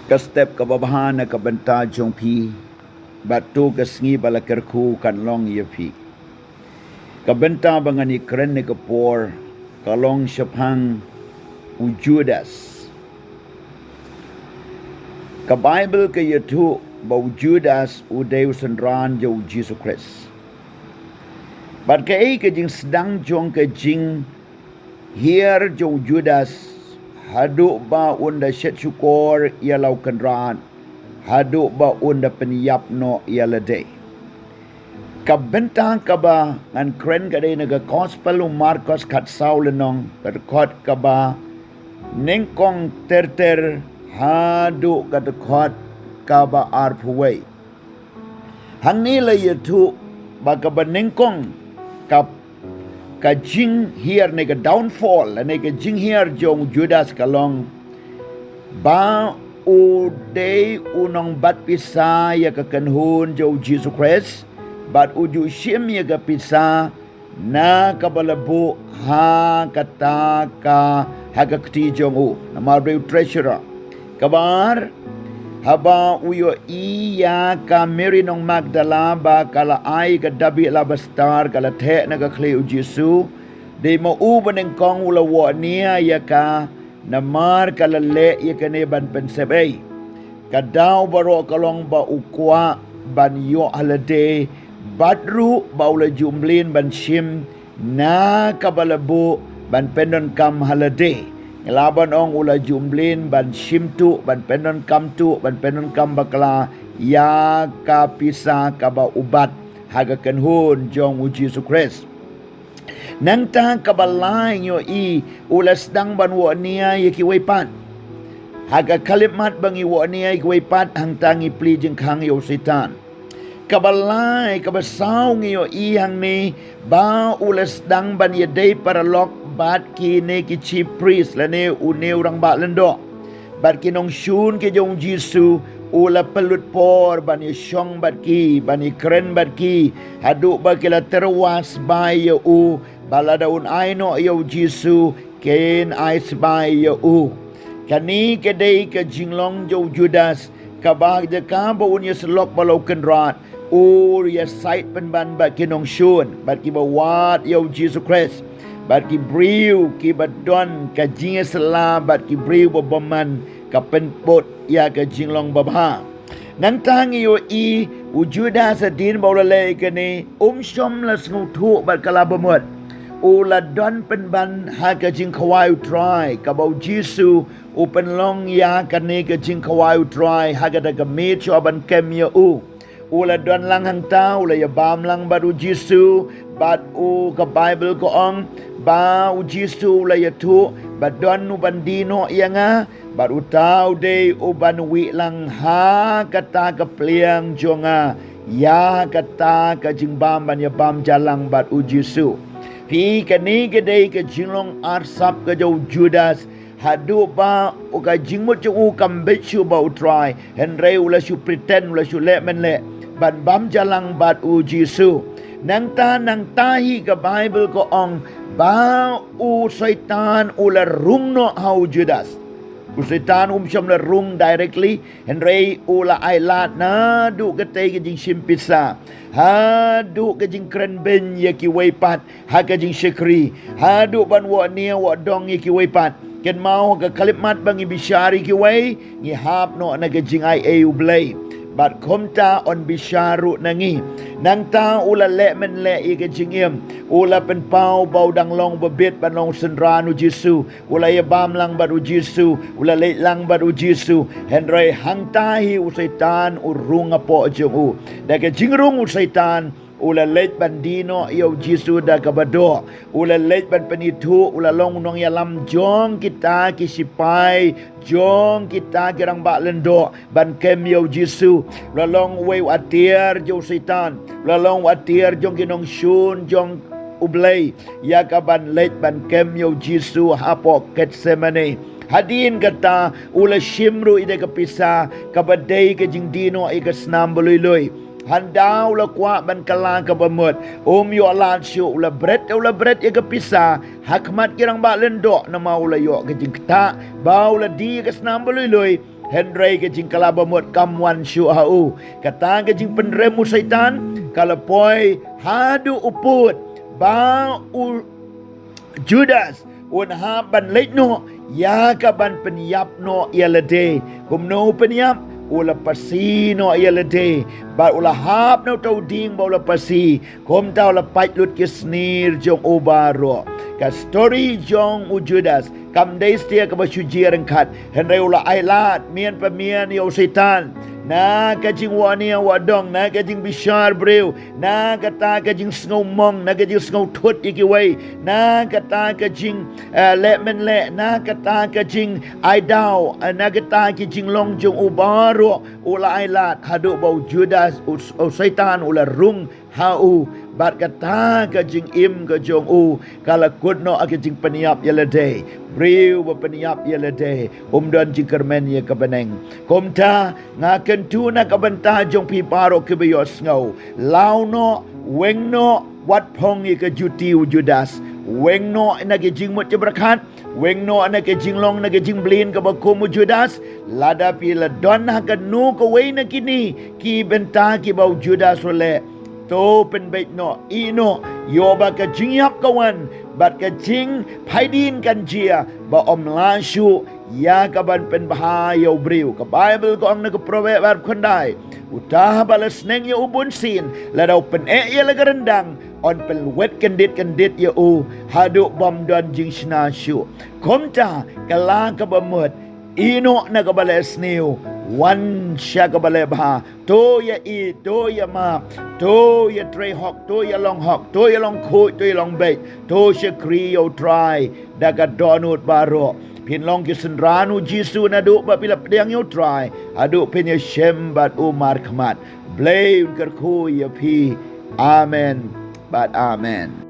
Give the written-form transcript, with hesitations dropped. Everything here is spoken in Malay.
Ka step ka babahana ka benta jong pi batu ka sngi bala kerku kan long ye pi ka benta bangani kren ne ka por ka long shapang u Judas ka Bible ka yetu ba u Judas u Deus sendran jo Jisu Christ bat Kaei ka jing sedang jong ka jing here jo Judas hadu ba unda syet syukur ia lau kenran hadu ba unda penyap no ia lede ka bentang ka ba ngan kren ka de naga gospel Marcos kat saulenong ka kot ka ba nengkong terter hadu ka kot ka ba arpway hang ni la yetu ba ka ba nengkong ka jing here nega downfall nega jing here jong Judas kalong ba u day unong bat pisa ya ka kanhun jo Jesus Christ bat uju shim ya ka pisa na kabalabu ha kata ka haga kti jong u na marbe treasurer kabar haba uyo iya ka Mary nong Magdala ba kala ay ka dabi la bastar kala the na ka kle u Jisu de mo u baneng kong ula wo niya ya ka namar kala le ya ka ne ban pensebe ka daw baro kalong ba ukwa ban yo halade badru ba ula jumlin ban shim na kabalabu ban pendon kam halade laban ong ula jumlin ban shimtu ban penon kam tu ban penon kam bakla ya ka pisa ka ba ubat haga kenhun jong u Jesus Christ nang ta ka balay yo i ula sedang ban wo niya yaki wepan haga kalimat bang i wo niya yaki wepat hang tangi pli jeng kang yo setan kabalay kabasaw ngiyo ihang ni ba ula sedang ban yadai para lok bat ki ne ki chief priest la ne une urang ba lendo bat ki nong shun ke jong Jisu ula pelut por ban ye shong bat ki ban ye kren bat ki hadu ba kila terwas ba ye u baladaun aino ye Jisu ken ais ba ye u kani ke dei ke jinglong jo Judas ka ba de ka ba un ye selok balau kenrat ur ya sait pen ban bat ki nong shun bat ki ba wat ye Jesus Christ bat ki briu ki badon ka jinge sela bat ki briu boman ka penpot ya ka jinglong babha nang tang yo i u Judas din bolale ke ni shom la sngu thu bat kala bamot u la don pen ban ha ka jing khawai try ka bau Jisu u Pynlong ya ka ni ka jing khawai try ha ka da ka me cho ban kem yo u ula don lang hang tau ula ya bam lang baru Jisu bat u ka Bible ko ong ba u Jisu ula ya tu bat don u bandino yanga bat u tau de u ban wi lang ha kata ka pliang jonga ya kata ka jingbam ban ya bam jalang bat u Jisu pi kani ke dei ke jinglong arsap ke jo Judas hadu ba u ka jingmut u kambe chu ba u try henre ula su pretend ula su le men le ban bam jalang bat u Jisu nang ta hi ka Bible ko ong ba u syaitan ula rung no hau Judas u syaitan syam la rung directly henry ula ailat na du ka te ka jing simpisa ha du ka jing kren ben ya ki weipat ha ka jing shekri ha du ban wa nia wa dong ya ki weipat ken mau ka kalimat bang ibishari ki wei ngi hap no na ka jing ai eu blay bat komta on bisharu nangi nang ta ula le men le i ka jingim ula pen pau bau dang long bebet ban long senranu Jisu ula ya bam lang bat u Jisu ula le lang bat u Jisu henry hang ta hi u setan u rung apo jong u da ka jingrung u setan ula leit bandino yo Jisu da kabado ula leit ban penitu ula long nong yalam jong kita kisipai jong kita gerang ba lendo ban kem yo Jisu ula long we watir jo setan ula long watir jong kinong shun jong ublay ya ka ban leit ban kem yo Jisu hapo Getsemane hadin kata ula shimru ide kapisa kabadai ke jingdino ika snam beluy handau la kwa ban kalang ka bamut yo lan syu la bret ya ka pisa hakmat kirang ba lendo na mau la yo ka jingta bau la di ka snam beluy Henry ke jing kala bamut kamwan syu hau. Kata ke jing penremu syaitan. Kalau poi hadu uput. Ba u Judas. Un ha ban leitno. Ya ka ban penyap no ialade. Kumno penyap. Ula pasi no ialade. Ba ula hap no tau ding ba ula pasi. Kum tau la pait lut kisnir jong ubaro. Ka story jong u Judas. Kam day stia ka basyuji rengkat. Henry ula ailat. Mian pemian yo setan. Na kajing wania wadong. Na kajing bishar brew. Na kata kajing snow mong. Na kajing snow tut ikiway. Na kata kajing le men le. Na kata kajing aidaw. Na kata kajing long jong ubaro. Ula ailat. Haduk bau Judas. O setan ula rung hau. Bat kata kajing im kajong u. Kala kudno akajing peniap yalade. Brew berpeniap yalade. Umdan jingkermen ya kebeneng. Komta ngaken tu na kabenta jong pi paro ke beyos ngau. Lau no weng no wat pong ye ke juti Judas. Weng no na ke jing mut berkat. Weng no na ke jing long na ke jing blin ke bakum Judas. Lada pi la don ha ke nu ke wei na kini ki benta ki bau Judas ole. To pen bait no ino yo ba ke jing yap kawan. Bat ke jing paidin kan jia ba om lasu ya kaban pen bahaya briu ke Bible ko ang nagprobe bar kondai utah balas neng ya ubun sin ladau pen ya lagarendang on pen wet kendit ya u hadu bom don jing snasu komta kala ka bamut ino nagabales niu wan siya kabale bah to ya i to ya ma to ya tray hawk to ya long hawk to ya long coat to ya long bait to siya krio try daga donut baro Pynlong kisenranu Jisu nadu babila pedang yo try adu penya shembat umar khamat blame kerku ya pi amen but amen.